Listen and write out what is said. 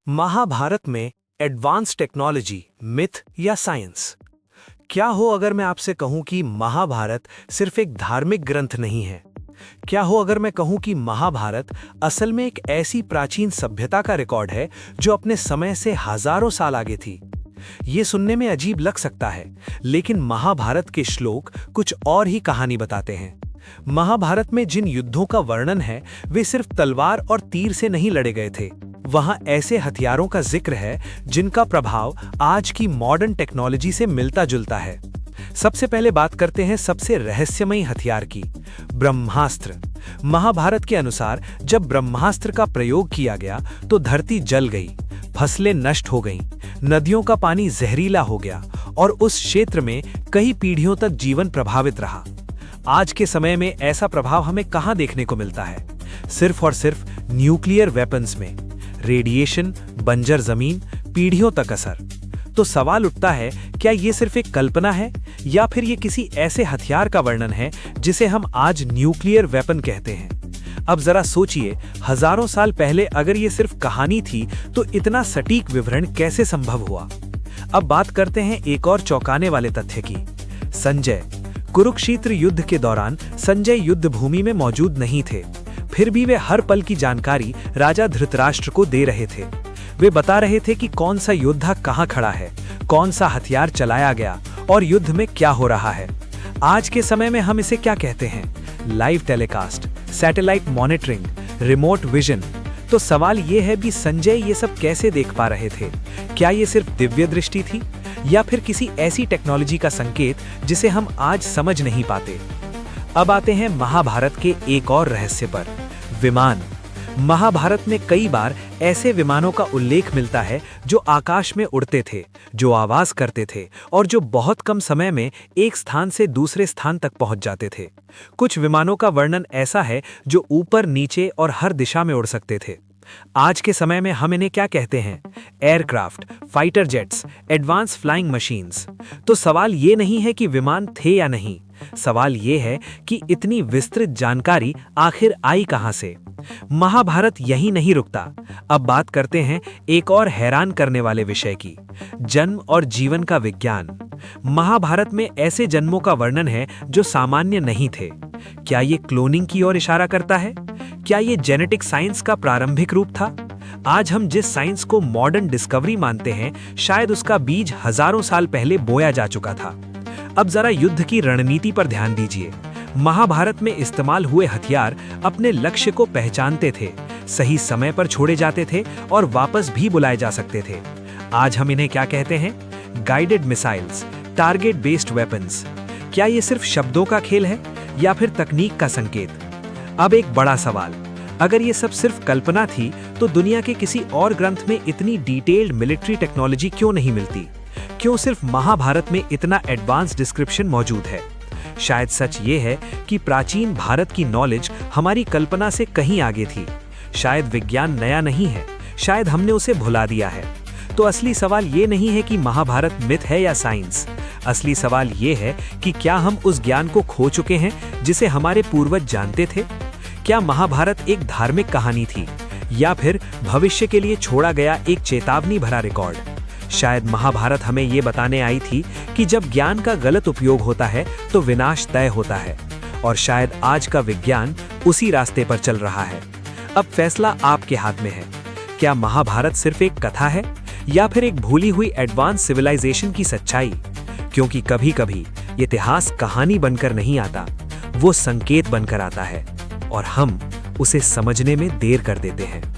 महाभारत में advance technology, myth या science. क्या हो अगर मैं आपसे कहूं कि महाभारत सिर्फ एक धार्मिक ग्रंथ नहीं है? क्या हो अगर मैं कहूं कि महाभारत असल में एक ऐसी प्राचीन सभ्यता का रिकॉर्ड है जो अपने समय से हजारों साल आगे थी? ये सुनने में अजीब लग सकता है, लेकिन महाभारत के श्लोक कुछ और ही कहानी बताते हैं। महाभारत में जिन युद्धों का वर्णन है वे सिर्फ तलवार और तीर से नहीं लड़े गए थे। वहां ऐसे हथियारों का जिक्र है जिनका प्रभाव आज की मॉडर्न टेक्नोलॉजी से मिलता जुलता है। सबसे पहले बात करते हैं सबसे रहस्यमयी हथियार की, ब्रह्मास्त्र। महाभारत के अनुसार जब ब्रह्मास्त्र का प्रयोग किया गया तो धरती जल गई, फसलें नष्ट हो गईं, नदियों का पानी जहरीला हो गया और उस क्षेत्र में कई पीढ़ियों तक जीवन प्रभावित रहा। आज के समय में ऐसा प्रभाव हमें कहां देखने को मिलता है? सिर्फ और सिर्फ न्यूक्लियर वेपन्स में। रेडिएशन, बंजर जमीन, पीढ़ियों तक असर। तो सवाल उठता है, क्या ये सिर्फ एक कल्पना है या फिर ये किसी ऐसे हथियार का वर्णन है जिसे हम आज न्यूक्लियर वेपन कहते हैं? अब जरा सोचिए, हजारों साल पहले अगर ये सिर्फ कहानी थी तो इतना सटीक विवरण कैसे संभव हुआ? अब बात करते हैं एक और चौंकाने वाले तथ्य की। संजय। कुरुक्षेत्र युद्ध के दौरान संजय युद्ध भूमि में मौजूद नहीं थे, फिर भी वे हर पल की जानकारी राजा धृतराष्ट्र को दे रहे थे। वे बता रहे थे कि कौन सा योद्धा कहां खड़ा है, कौन सा हथियार चलाया गया और युद्ध में क्या हो रहा है। आज के समय में हम इसे क्या कहते हैं? Live telecast, satellite monitoring, remote vision. तो सवाल ये है कि संजय ये सब कैसे देख पा रहे थे? क्या ये सिर्फ दिव्य दृष्टि थी या फिर किसी ऐसी टेक्नोलॉजी का संकेत जिसे हम आज समझ नहीं पाते? अब आते हैं महाभारत के एक और रहस्य पर, विमान। महाभारत में कई बार ऐसे विमानों का उल्लेख मिलता है जो आकाश में उड़ते थे, जो आवाज करते थे और जो बहुत कम समय में एक स्थान से दूसरे स्थान तक पहुंच जाते थे। कुछ विमानों का वर्णन ऐसा है जो ऊपर, नीचे और हर दिशा में उड़ सकते थे। आज के समय में हम इन्हें क्या कहते हैं? Aircraft, fighter jets, advance flying machines. तो सवाल ये नहीं है कि विमान थे या नहीं, सवाल ये है कि इतनी विस्तृत जानकारी आखिर आई कहां से? महाभारत यहीं नहीं रुकता। अब बात करते हैं एक और हैरान करने वाले विषय की, जन्म और जीवन का विज्ञान। महाभारत में ऐसे जन्मों का वर्णन है जो सामान्य नहीं थे। क्या ये क्लोनिंग की ओर इशारा करता है? क्या ये जेनेटिक साइंस का प्रारंभिक रूप था? आज हम जिस साइंस को मॉडर्न डिस्कवरी मानते हैं, शायद उसका बीज हजारों साल पहले बोया जा चुका था। अब जरा युद्ध की रणनीति पर ध्यान दीजिए। महाभारत में इस्तेमाल हुए हथियार अपने लक्ष्य को पहचानते थे, सही समय पर छोड़े जाते थे और वापस भी बुलाए जा सकते थे। आज हम इन्हें क्या कहते हैं? Guided missiles, target based weapons. क्या ये सिर्फ शब्दों का खेल है या फिर तकनीक का संकेत? अब एक बड़ा सवाल, अगर ये सब सिर्फ कल्पना थी तो दुनिया के किसी और ग्रंथ में इतनी डिटेल्ड मिलिट्री टेक्नोलॉजी क्यों नहीं मिलती? क्यों सिर्फ महाभारत में इतना एडवांस डिस्क्रिप्शन मौजूद है? शायद सच ये है कि प्राचीन भारत की नॉलेज हमारी कल्पना से कहीं आगे थी। शायद विज्ञान नया नहीं है, शायद हमने उसे भुला दिया है। तो असली सवाल ये नहीं है कि महाभारत मिथ है या साइंस। असली सवाल ये है कि क्या हम उस ज्ञान को खो चुके हैं जिसे हमारे पूर्वज जानते थे? क्या महाभारत एक धार्मिक कहानी थी या फिर भविष्य के लिए छोड़ा गया एक चेतावनी भरा रिकॉर्ड? शायद महाभारत हमें ये बताने आई थी कि जब ज्ञान का गलत उपयोग होता है तो विनाश तय होता है, और शायद आज का विज्ञान उसी रास्ते पर चल रहा है। अब फैसला आपके हाथ में है। क्या महाभारत सिर्फ एक कथा है या फिर एक भूली हुई एडवांस सिविलाइजेशन की सच्चाई? क्योंकि कभी-कभी इतिहास कहानी बनकर नहीं आता, वो संकेत बनकर आता है और हम उसे समझने में देर कर देते हैं।